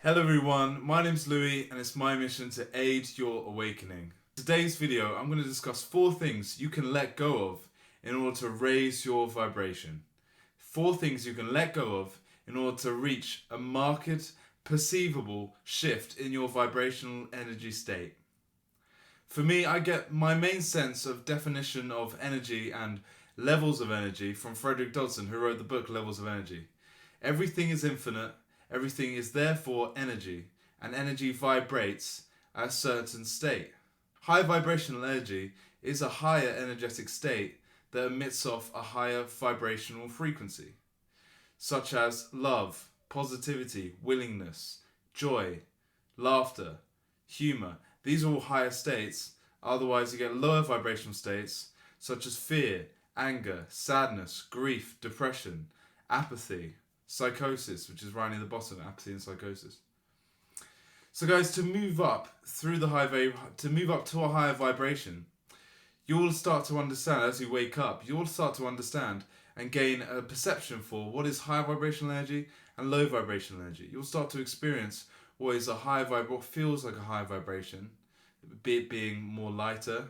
Hello everyone, my name's Louis and it's my mission to aid your awakening. In today's video, I'm going to discuss 4 things you can let go of in order to raise your vibration. 4 things you can let go of in order to reach a marked, perceivable shift in your vibrational energy state. For me, I get my main sense of definition of energy and levels of energy from Frederick Dodson, who wrote the book Levels of Energy. Everything is infinite, everything is therefore energy, and energy vibrates at a certain state. High vibrational energy is a higher energetic state that emits off a higher vibrational frequency, such as love, positivity, willingness, joy, laughter, humor. These are all higher states. Otherwise, you get lower vibrational states such as fear, anger, sadness, grief, depression, apathy, psychosis, which is right near the bottom, apathy and psychosis. So, guys, to move up through the to move up to a higher vibration, you will start to understand as you wake up. You will start to understand and gain a perception for what is high vibrational energy and low vibrational energy. You'll start to experience what is what feels like a high vibration, be it being more lighter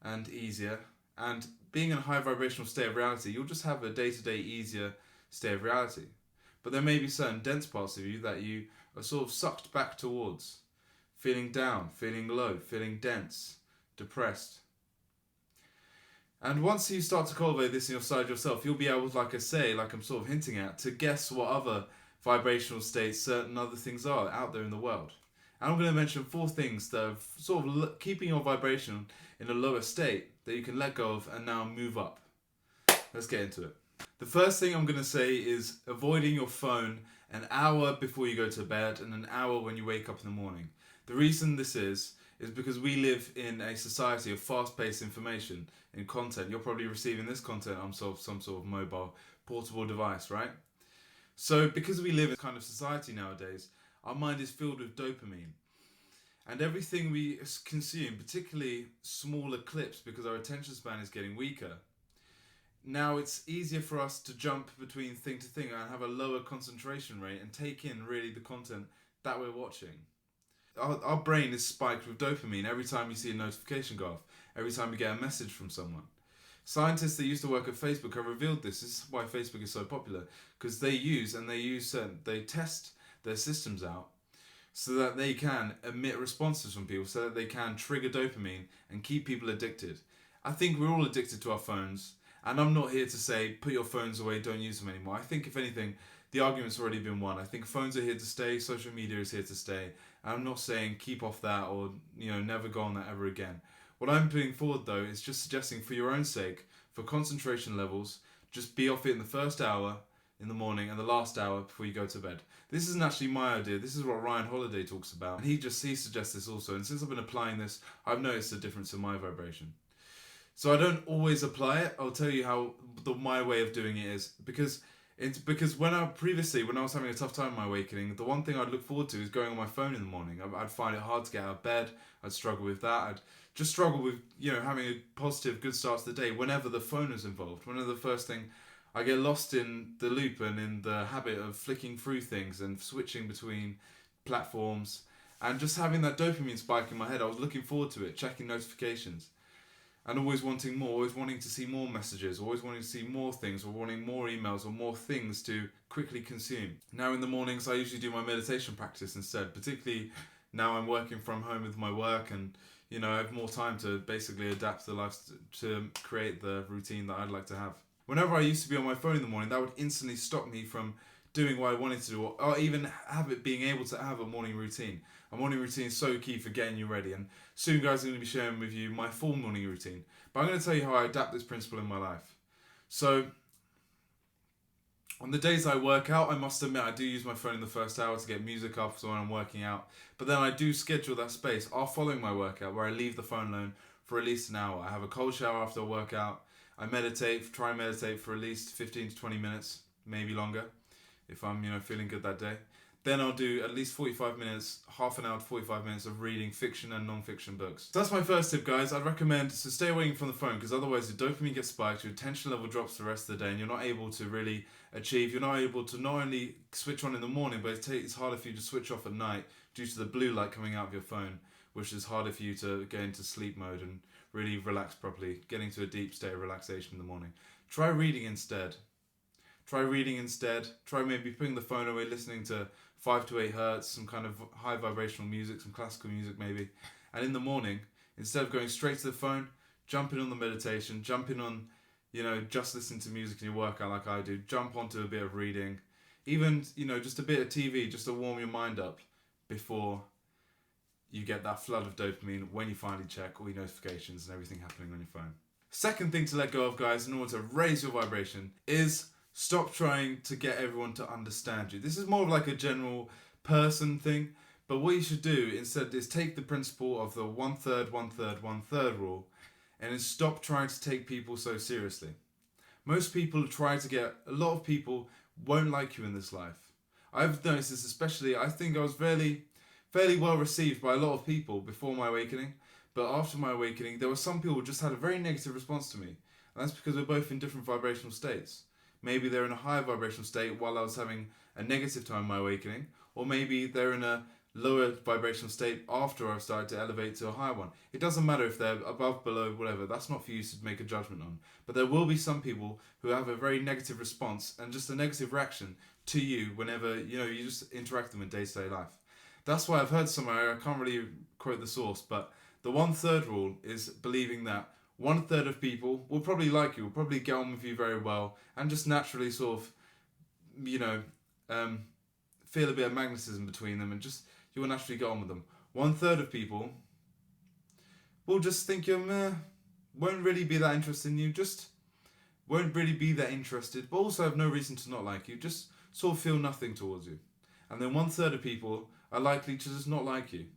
and easier, and being in a high vibrational state of reality. You'll just have a day-to-day easier state of reality. But there may be certain dense parts of you that you are sort of sucked back towards, feeling down, feeling low, feeling dense, depressed. And once you start to cultivate this inside yourself, you'll be able, like I say, like I'm sort of hinting at, to guess what other vibrational states certain other things are out there in the world. And I'm going to mention 4 things that are sort of keeping your vibration in a lower state that you can let go of and now move up. Let's get into it. The first thing I'm going to say is avoiding your phone an hour before you go to bed and an hour when you wake up in the morning. The reason this is because we live in a society of fast-paced information and content. You're probably receiving this content on some sort of mobile, portable device, right? So because we live in this kind of society nowadays, our mind is filled with dopamine. And everything we consume, particularly smaller clips because our attention span is getting weaker, now it's easier for us to jump between thing to thing and have a lower concentration rate and take in really the content that we're watching. Our brain is spiked with dopamine every time you see a notification go off, every time you get a message from someone. Scientists that used to work at Facebook have revealed this. This is why Facebook is so popular, because they test their systems out so that they can emit responses from people, so that they can trigger dopamine and keep people addicted. I think we're all addicted to our phones. And I'm not here to say, put your phones away, don't use them anymore. I think, if anything, the argument's already been won. I think phones are here to stay, social media is here to stay. And I'm not saying keep off that or, never go on that ever again. What I'm putting forward, though, is just suggesting for your own sake, for concentration levels, just be off it in the first hour in the morning and the last hour before you go to bed. This isn't actually my idea. This is what Ryan Holiday talks about. And he suggests this also. And since I've been applying this, I've noticed a difference in my vibration. So I don't always apply it. I'll tell you how my way of doing it is. Because when I was having a tough time in my awakening, the one thing I'd look forward to is going on my phone in the morning. I'd find it hard to get out of bed. I'd struggle with that. I'd just struggle with, having a positive, good start to the day whenever the phone is involved. Whenever the first thing, I get lost in the loop and in the habit of flicking through things and switching between platforms and just having that dopamine spike in my head. I was looking forward to it, checking notifications. And always wanting more, always wanting to see more messages, always wanting to see more things, or wanting more emails or more things to quickly consume. Now in the mornings I usually do my meditation practice instead, particularly now I'm working from home with my work and I have more time to basically adapt the life to create the routine that I'd like to have. Whenever I used to be on my phone in the morning, that would instantly stop me from doing what I wanted to do, or even being able to have a morning routine. A morning routine is so key for getting you ready, and soon guys are going to be sharing with you my full morning routine. But I'm going to tell you how I adapt this principle in my life. So, on the days I work out, I must admit I do use my phone in the first hour to get music up so when I'm working out. But then I do schedule that space following my workout where I leave the phone alone for at least an hour. I have a cold shower after a workout. I try and meditate for at least 15 to 20 minutes, maybe longer, if I'm feeling good that day. Then I'll do at least 45 minutes, half an hour to 45 minutes of reading fiction and non-fiction books. So that's my first tip, guys. I'd recommend to stay away from the phone, because otherwise the dopamine gets spiked, your attention level drops the rest of the day, and you're not able to really achieve. You're not able to not only switch on in the morning, but it's harder for you to switch off at night due to the blue light coming out of your phone, which is harder for you to get into sleep mode and really relax properly, getting to a deep state of relaxation in the morning. Try reading instead. Try maybe putting the phone away, listening to 5 to 8 hertz, some kind of high vibrational music, some classical music maybe. And in the morning, instead of going straight to the phone, jump in on the meditation, jump in on, just listen to music in your workout like I do, jump onto a bit of reading, even, just a bit of TV just to warm your mind up before you get that flood of dopamine when you finally check all your notifications and everything happening on your phone. Second thing to let go of, guys, in order to raise your vibration is stop trying to get everyone to understand you. This is more of like a general person thing, but what you should do instead is take the principle of the 1/3, 1/3, 1/3 rule and then stop trying to take people so seriously. Most people a lot of people won't like you in this life. I've noticed this especially. I think I was fairly well received by a lot of people before my awakening, but after my awakening, there were some people who just had a very negative response to me. And that's because we're both in different vibrational states. Maybe they're in a higher vibrational state while I was having a negative time in my awakening, or maybe they're in a lower vibrational state after I've started to elevate to a higher one. It doesn't matter if they're above, below, whatever. That's not for you to make a judgment on. But there will be some people who have a very negative response and just a negative reaction to you whenever you just interact with them in day-to-day life. That's why I've heard somewhere, I can't really quote the source, but the 1/3 rule is believing that 1/3 of people will probably like you, will probably get on with you very well, and just naturally sort of, feel a bit of magnetism between them, and just you will naturally get on with them. 1/3 of people will just think you're won't really be that interested in you, just won't really be that interested, but also have no reason to not like you, just sort of feel nothing towards you. And then 1/3 of people are likely to just not like you.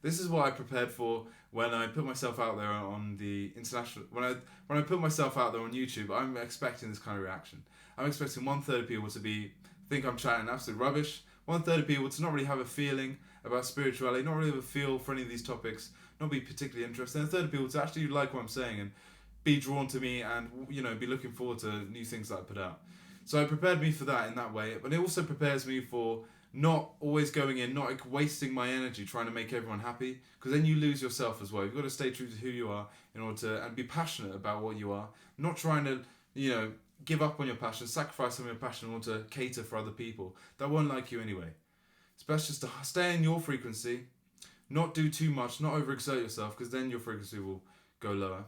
This is what I prepared for when I put myself out there on the international. When I put myself out there on YouTube, I'm expecting this kind of reaction. I'm expecting 1/3 of people to think I'm chatting absolute rubbish. 1/3 of people to not really have a feeling about spirituality, not really have a feel for any of these topics, not be particularly interested. And 1/3 of people to actually like what I'm saying and be drawn to me and be looking forward to new things that I put out. So it prepared me for that in that way, but it also prepares me for not always going in, not wasting my energy trying to make everyone happy, because then you lose yourself as well. You've got to stay true to who you are in order to, and be passionate about what you are, not trying to, give up on your passion, sacrifice some of your passion in order to cater for other people that won't like you anyway. It's best just to stay in your frequency, not do too much, not overexert yourself, because then your frequency will go lower.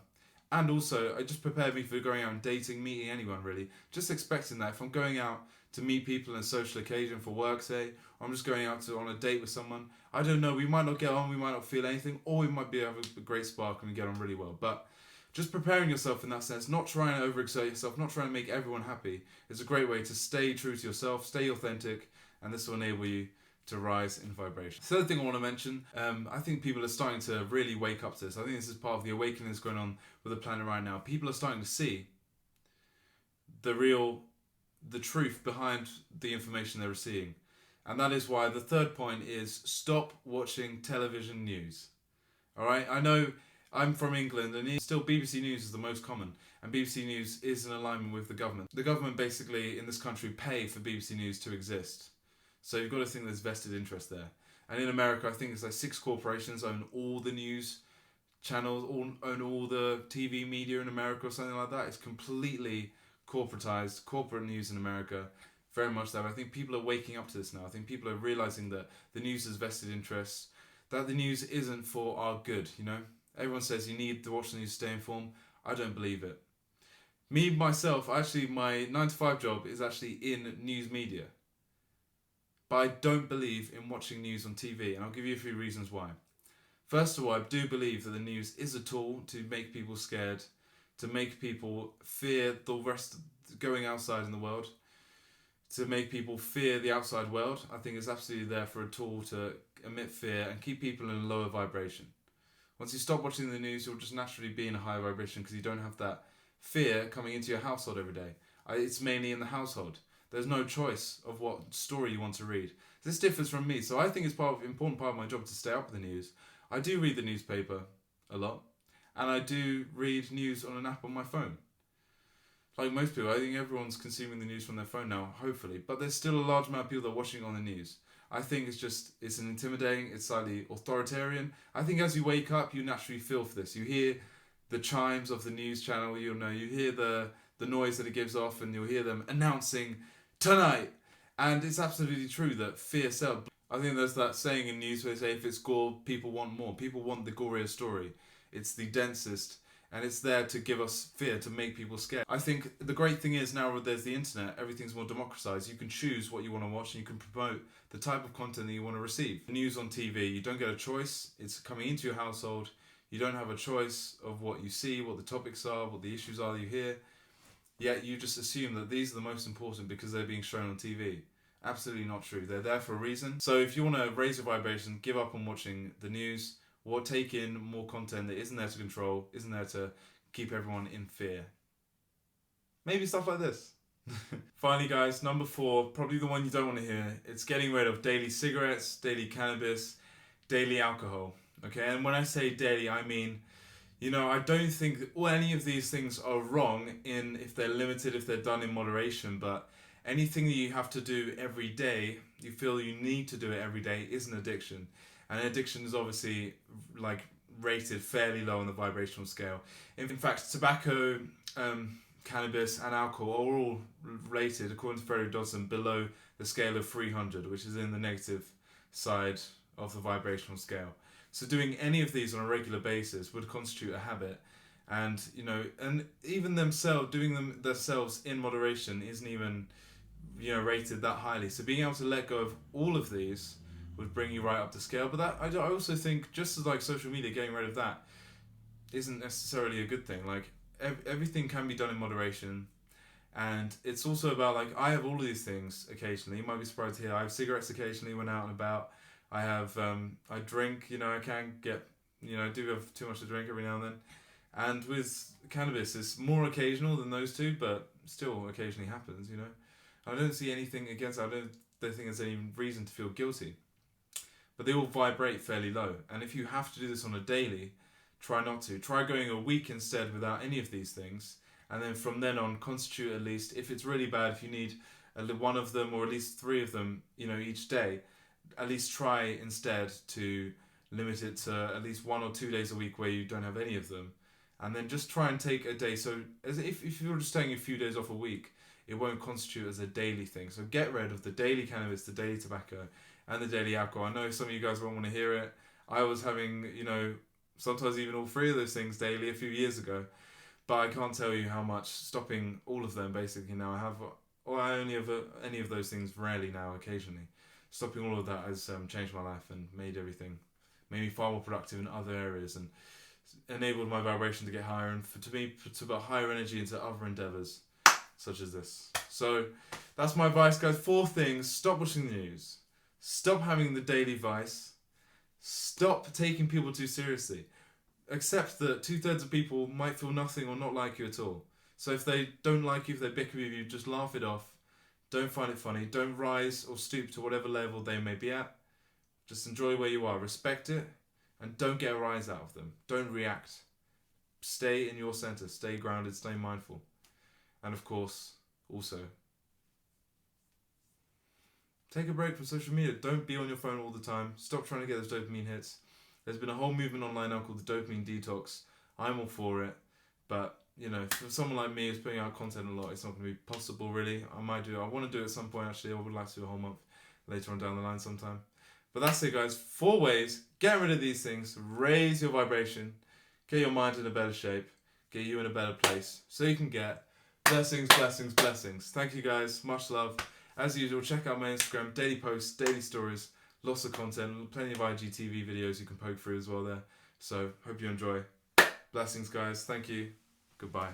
And also, it just prepared me for going out and dating, meeting anyone really. Just expecting that if I'm going out to meet people on a social occasion for work, say, or I'm just going out on a date with someone, I don't know, we might not get on, we might not feel anything, or we might have a great spark and we get on really well. But just preparing yourself in that sense, not trying to overexert yourself, not trying to make everyone happy, is a great way to stay true to yourself, stay authentic, and this will enable you to rise in vibration. Third thing I want to mention, I think people are starting to really wake up to this. I think this is part of the awakening that's going on with the planet right now. People are starting to see the truth behind the information they're seeing. And that is why the third point is stop watching television news. Alright, I know I'm from England and still BBC News is the most common, and BBC News is in alignment with the government. The government basically in this country pay for BBC News to exist. So you've got to think there's vested interest there. And in America, I think it's like 6 corporations own all the news channels, own all the TV media in America or something like that. It's completely corporatized, corporate news in America, very much that. I think people are waking up to this now. I think people are realizing that the news has vested interests, that the news isn't for our good, Everyone says you need to watch the news to stay informed. I don't believe it. Me, myself, actually, my 9-to-5 job is actually in news media. But I don't believe in watching news on TV, and I'll give you a few reasons why. First of all, I do believe that the news is a tool to make people scared, to make people fear the rest going outside in the world, to make people fear the outside world. I think it's absolutely there for a tool to emit fear and keep people in a lower vibration. Once you stop watching the news, you'll just naturally be in a higher vibration because you don't have that fear coming into your household every day. It's mainly in the household. There's no choice of what story you want to read. This differs from me, so I think it's important part of my job to stay up with the news. I do read the newspaper a lot, and I do read news on an app on my phone. Like most people, I think everyone's consuming the news from their phone now, hopefully, but there's still a large amount of people that are watching it on the news. I think it's an intimidating, it's slightly authoritarian. I think as you wake up, you naturally feel for this. You hear the chimes of the news channel, you hear the noise that it gives off, and you'll hear them announcing tonight. And it's absolutely true that fear sells. I think there's that saying in news where they say if it's gore, people want more. People want the gorier story. It's the densest, and it's there to give us fear, to make people scared. I think the great thing is now that there's the internet, everything's more democratized. You can choose what you want to watch, and you can promote the type of content that you want to receive. News on TV, you don't get a choice. It's coming into your household. You don't have a choice of what you see, what the topics are, what the issues are that you hear. Yet you just assume that these are the most important because they're being shown on TV. Absolutely not true. They're there for a reason. So if you want to raise your vibration, give up on watching the news, or take in more content that isn't there to control, isn't there to keep everyone in fear. Maybe stuff like this. Finally, guys, number 4, probably the one you don't want to hear. It's getting rid of daily cigarettes, daily cannabis, daily alcohol. Okay, and when I say daily, I mean, I don't think that any of these things are wrong if they're limited, if they're done in moderation, but anything that you have to do every day, you feel you need to do it every day, is an addiction. And addiction is obviously rated fairly low on the vibrational scale. In fact, tobacco, cannabis and alcohol are all rated, according to Frederick Dodson, below the scale of 300, which is in the negative side of the vibrational scale. So doing any of these on a regular basis would constitute a habit. And, and even doing them themselves in moderation isn't even, rated that highly. So being able to let go of all of these would bring you right up to scale. But that I also think, just as like social media, getting rid of that isn't necessarily a good thing. Like everything can be done in moderation, and it's also about I have all of these things occasionally. You might be surprised to hear I have cigarettes occasionally when out and about. I have I drink. I can get I do have too much to drink every now and then. And with cannabis, it's more occasional than those two, but still occasionally happens. I don't see anything against it. I don't think there's any reason to feel guilty. But they all vibrate fairly low. And if you have to do this on a daily, try not to. Try going a week instead without any of these things. And then from then on, constitute at least, if it's really bad, if you need one of them or at least 3 of them, each day, at least try instead to limit it to at least 1 or 2 days a week where you don't have any of them. And then just try and take a day. So as if you're just taking a few days off a week, it won't constitute as a daily thing. So get rid of the daily cannabis, the daily tobacco, and the daily alcohol. I know some of you guys won't want to hear it. I was having, sometimes even all 3 of those things daily a few years ago. But I can't tell you how much stopping all of them basically now. I only have any of those things rarely now, occasionally. Stopping all of that has changed my life and made me far more productive in other areas, and enabled my vibration to get higher, and to put higher energy into other endeavours such as this. So that's my advice, guys. 4 things. Stop watching the news. Stop having the daily vice. Stop taking people too seriously. Accept that 2/3 of people might feel nothing or not like you at all. So if they don't like you, if they bicker with you, just laugh it off. Don't find it funny. Don't rise or stoop to whatever level they may be at. Just enjoy where you are. Respect it. And don't get a rise out of them. Don't react. Stay in your center. Stay grounded. Stay mindful. And of course, also, take a break from social media. Don't be on your phone all the time. Stop trying to get those dopamine hits. There's been a whole movement online now called the dopamine detox. I'm all for it. But, for someone like me who's putting out content a lot, it's not going to be possible, really. I want to do it at some point, actually. I would like to do a whole month later on down the line sometime. But that's it, guys. 4 ways. Get rid of these things. Raise your vibration. Get your mind in a better shape. Get you in a better place. So you can get blessings, blessings, blessings. Thank you, guys. Much love. As usual, check out my Instagram. Daily posts, daily stories, lots of content, plenty of IGTV videos you can poke through as well there. So, hope you enjoy. Blessings, guys. Thank you. Goodbye.